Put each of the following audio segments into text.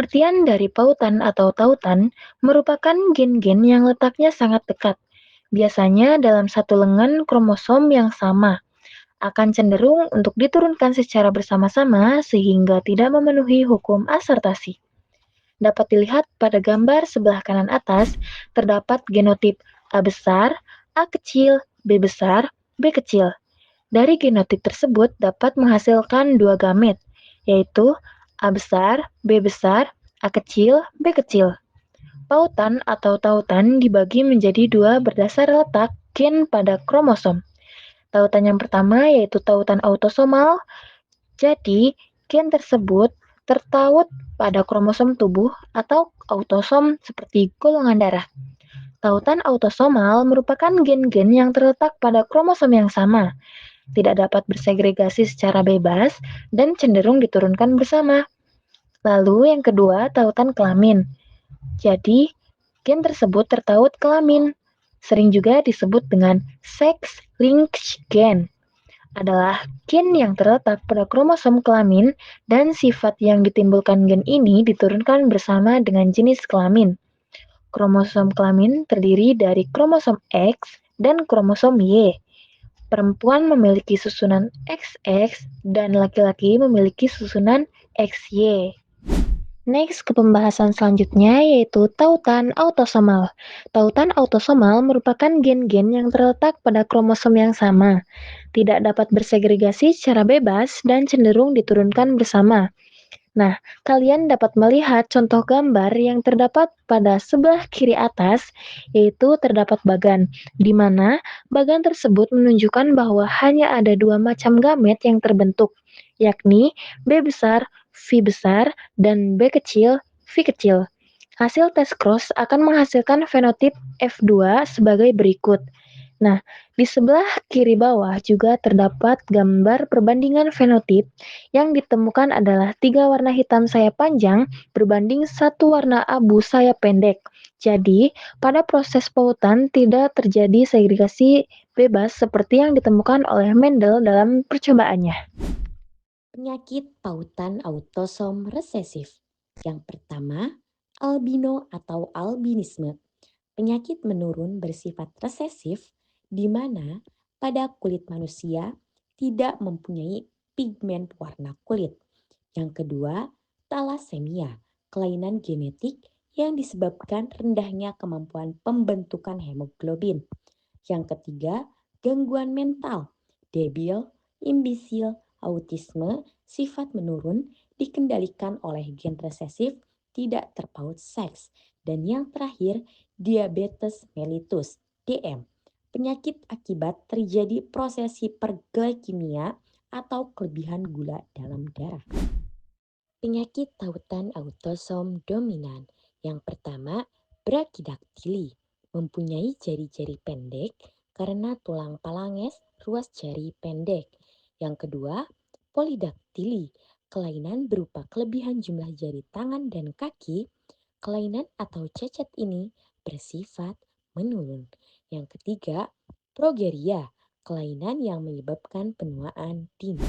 Pengertian dari pautan atau tautan merupakan gen-gen yang letaknya sangat dekat, biasanya dalam satu lengan kromosom yang sama, akan cenderung untuk diturunkan secara bersama-sama sehingga tidak memenuhi hukum asertasi. Dapat dilihat pada gambar sebelah kanan atas, terdapat genotip A besar, A kecil, B besar, B kecil. Dari genotip tersebut dapat menghasilkan dua gamet, yaitu A besar, B besar, A kecil, B kecil. Pautan atau tautan dibagi menjadi dua berdasar letak gen pada kromosom. Tautan yang pertama yaitu tautan autosomal, jadi gen tersebut tertaut pada kromosom tubuh atau autosom seperti golongan darah. Tautan autosomal merupakan gen-gen yang terletak pada kromosom yang sama, tidak dapat bersegregasi secara bebas, dan cenderung diturunkan bersama. Lalu yang kedua, tautan kelamin. Jadi, gen tersebut tertaut kelamin, sering juga disebut dengan sex-linked gen, adalah gen yang terletak pada kromosom kelamin dan sifat yang ditimbulkan gen ini diturunkan bersama dengan jenis kelamin. Kromosom kelamin terdiri dari kromosom X dan kromosom Y. Perempuan memiliki susunan XX dan laki-laki memiliki susunan XY. Next ke pembahasan selanjutnya yaitu tautan autosomal. Tautan autosomal merupakan gen-gen yang terletak pada kromosom yang sama, tidak dapat bersegregasi secara bebas dan cenderung diturunkan bersama. Nah, kalian dapat melihat contoh gambar yang terdapat pada sebelah kiri atas, yaitu terdapat bagan, di mana bagan tersebut menunjukkan bahwa hanya ada dua macam gamet yang terbentuk, yakni B besar, V besar, dan B kecil, V kecil. Hasil tes cross akan menghasilkan fenotip F2 sebagai berikut. Nah, di sebelah kiri bawah juga terdapat gambar perbandingan fenotip yang ditemukan adalah 3 warna hitam sayap panjang berbanding 1 warna abu sayap pendek. Jadi, pada proses pautan tidak terjadi segregasi bebas seperti yang ditemukan oleh Mendel dalam percobaannya. Penyakit pautan autosom resesif. Yang pertama, albino atau albinisme. Penyakit menurun bersifat resesif di mana pada kulit manusia tidak mempunyai pigmen warna kulit. Yang kedua, talasemia, kelainan genetik yang disebabkan rendahnya kemampuan pembentukan hemoglobin. Yang ketiga, gangguan mental, debil, imbisil, autisme, sifat menurun dikendalikan oleh gen resesif, tidak terpaut seks. Dan yang terakhir, diabetes mellitus, DM, penyakit akibat terjadi proses hiperglikemia atau kelebihan gula dalam darah. Penyakit tautan autosom dominan. Yang pertama, brakidaktili, mempunyai jari-jari pendek karena tulang palanges ruas jari pendek. Yang kedua, polidaktili, kelainan berupa kelebihan jumlah jari tangan dan kaki. Kelainan atau cacat ini bersifat menurun. Yang ketiga, progeria, kelainan yang menyebabkan penuaan dini.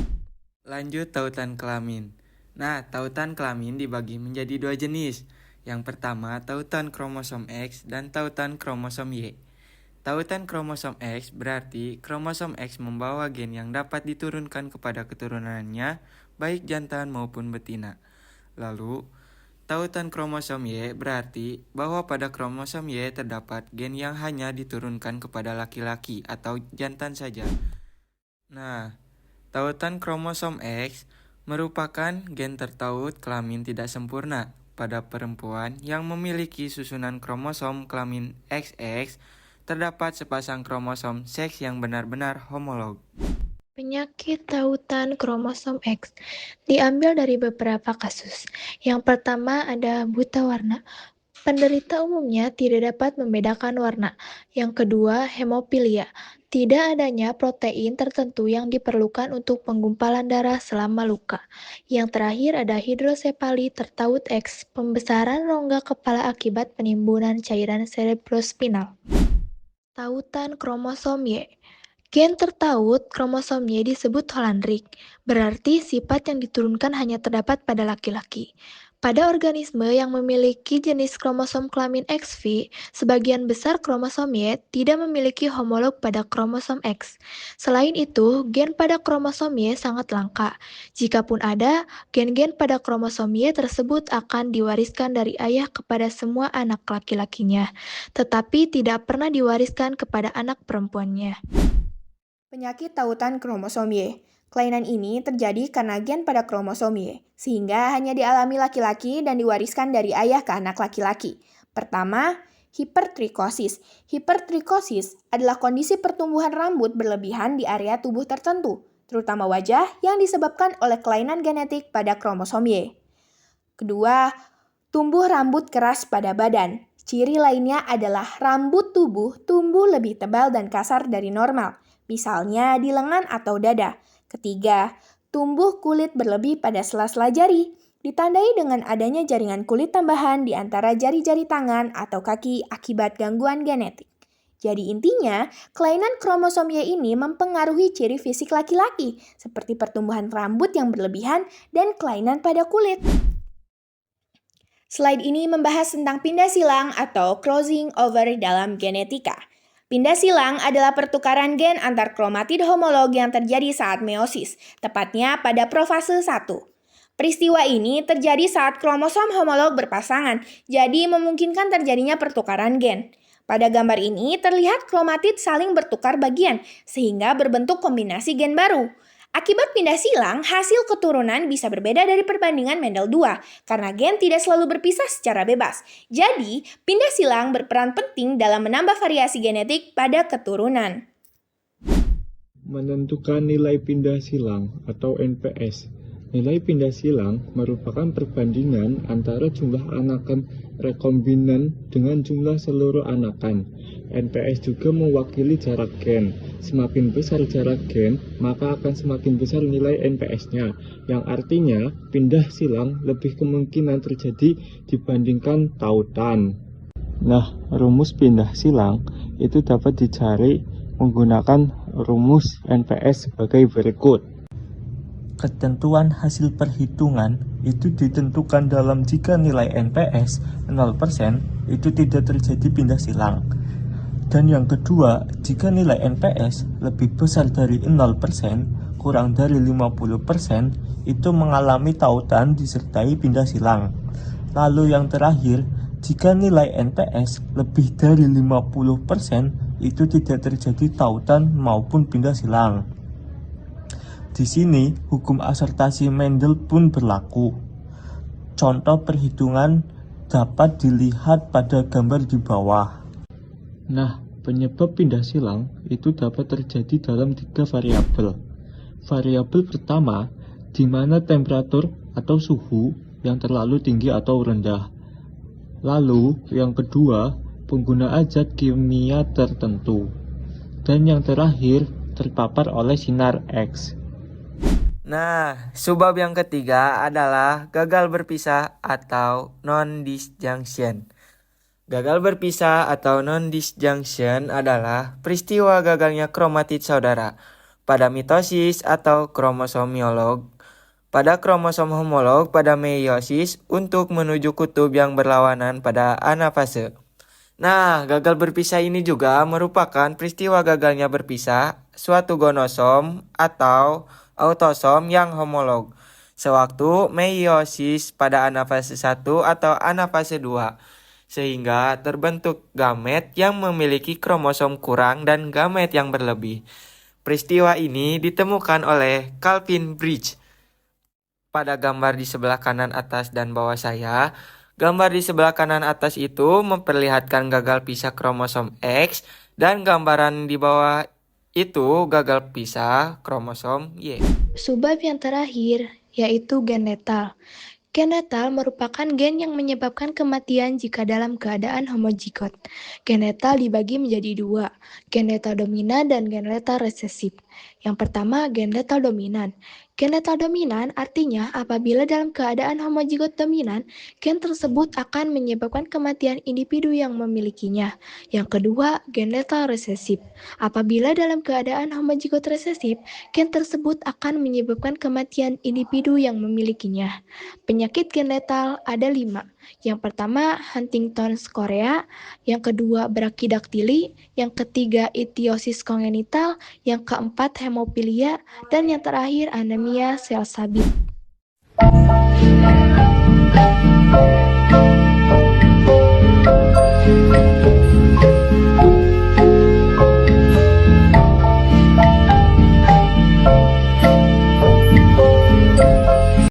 Lanjut tautan kelamin. Nah, tautan kelamin dibagi menjadi dua jenis. Yang pertama, tautan kromosom X dan tautan kromosom Y. Tautan kromosom X berarti kromosom X membawa gen yang dapat diturunkan kepada keturunannya, baik jantan maupun betina. Lalu, tautan kromosom Y berarti bahwa pada kromosom Y terdapat gen yang hanya diturunkan kepada laki-laki atau jantan saja. Nah, tautan kromosom X merupakan gen tertaut kelamin tidak sempurna pada perempuan yang memiliki susunan kromosom kelamin XX. Terdapat sepasang kromosom seks yang benar-benar homolog. Penyakit tautan kromosom X diambil dari beberapa kasus. Yang pertama ada buta warna. Penderita umumnya tidak dapat membedakan warna. Yang kedua, hemofilia. Tidak adanya protein tertentu yang diperlukan untuk penggumpalan darah selama luka. Yang terakhir ada hidrosefali tertaut X, pembesaran rongga kepala akibat penimbunan cairan cerebrospinal. Tautan kromosom Y. Gen tertaut kromosom Y disebut Hollandrick, berarti sifat yang diturunkan hanya terdapat pada laki-laki. Pada organisme yang memiliki jenis kromosom kelamin XV, sebagian besar kromosom Y tidak memiliki homolog pada kromosom X. Selain itu, gen pada kromosom Y sangat langka. Jikapun ada, gen-gen pada kromosom Y tersebut akan diwariskan dari ayah kepada semua anak laki-lakinya, tetapi tidak pernah diwariskan kepada anak perempuannya. Penyakit tautan kromosom Y. Kelainan ini terjadi karena gen pada kromosom Y, sehingga hanya dialami laki-laki dan diwariskan dari ayah ke anak laki-laki. Pertama, hipertrikosis. Hipertrikosis adalah kondisi pertumbuhan rambut berlebihan di area tubuh tertentu, terutama wajah yang disebabkan oleh kelainan genetik pada kromosom Y. Kedua, tumbuh rambut keras pada badan. Ciri lainnya adalah rambut tubuh tumbuh lebih tebal dan kasar dari normal, misalnya di lengan atau dada. Ketiga, tumbuh kulit berlebih pada sela-sela jari, ditandai dengan adanya jaringan kulit tambahan di antara jari-jari tangan atau kaki akibat gangguan genetik. Jadi intinya, kelainan kromosom Y ini mempengaruhi ciri fisik laki-laki, seperti pertumbuhan rambut yang berlebihan dan kelainan pada kulit. Slide ini membahas tentang pindah silang atau crossing over dalam genetika. Pindah silang adalah pertukaran gen antar kromatid homolog yang terjadi saat meiosis, tepatnya pada profase 1. Peristiwa ini terjadi saat kromosom homolog berpasangan, jadi memungkinkan terjadinya pertukaran gen. Pada gambar ini terlihat kromatid saling bertukar bagian, sehingga berbentuk kombinasi gen baru. Akibat pindah silang, hasil keturunan bisa berbeda dari perbandingan Mendel 2, karena gen tidak selalu berpisah secara bebas. Jadi, pindah silang berperan penting dalam menambah variasi genetik pada keturunan. Menentukan nilai pindah silang atau NPS. Nilai pindah silang merupakan perbandingan antara jumlah anakan rekombinan dengan jumlah seluruh anakan. NPS juga mewakili jarak gen. Semakin besar jarak gen, maka akan semakin besar nilai NPS-nya, yang artinya pindah silang lebih kemungkinan terjadi dibandingkan tautan. Nah, rumus pindah silang itu dapat dicari menggunakan rumus NPS sebagai berikut. Ketentuan hasil perhitungan itu ditentukan dalam jika nilai NPS 0% itu tidak terjadi pindah silang. Dan yang kedua, jika nilai NPS lebih besar dari 0%, kurang dari 50%, itu mengalami tautan disertai pindah silang. Lalu yang terakhir, jika nilai NPS lebih dari 50%, itu tidak terjadi tautan maupun pindah silang. Di sini, hukum asertasi Mendel pun berlaku. Contoh perhitungan dapat dilihat pada gambar di bawah. Nah, penyebab pindah silang itu dapat terjadi dalam 3 variabel. Variabel pertama, di mana temperatur atau suhu yang terlalu tinggi atau rendah. Lalu, yang kedua, penggunaan zat kimia tertentu. Dan yang terakhir, terpapar oleh sinar X. Nah, sebab yang ketiga adalah gagal berpisah atau non-disjunction. Gagal berpisah atau non-disjunction adalah peristiwa gagalnya kromatid saudara pada mitosis atau kromosomiolog, pada kromosom homolog pada meiosis untuk menuju kutub yang berlawanan pada anafase. Nah, gagal berpisah ini juga merupakan peristiwa gagalnya berpisah suatu gonosom atau autosom yang homolog sewaktu meiosis pada anafase 1 atau anafase 2. Sehingga terbentuk gamet yang memiliki kromosom kurang dan gamet yang berlebih. Peristiwa ini ditemukan oleh Calvin Bridge. Pada gambar di sebelah kanan atas dan bawah saya, gambar di sebelah kanan atas itu memperlihatkan gagal pisah kromosom X dan gambaran di bawah itu gagal pisah kromosom Y. Subbab yang terakhir yaitu gen letal. Gen letal merupakan gen yang menyebabkan kematian jika dalam keadaan homozigot. Gen letal dibagi menjadi 2, gen letal dominan dan gen letal resesif. Yang pertama, gen letal dominan. Gen letal dominan artinya apabila dalam keadaan homozigot dominan, gen tersebut akan menyebabkan kematian individu yang memilikinya. Yang kedua, gen letal resesif. Apabila dalam keadaan homozigot resesif, gen tersebut akan menyebabkan kematian individu yang memilikinya. Penyakit gen letal ada 5. Yang pertama, Huntington's chorea. Yang kedua, brachydactyly. Yang ketiga, ichthyosis kongenital. Yang keempat, hemofilia. Dan yang terakhir, anemia sel sabit.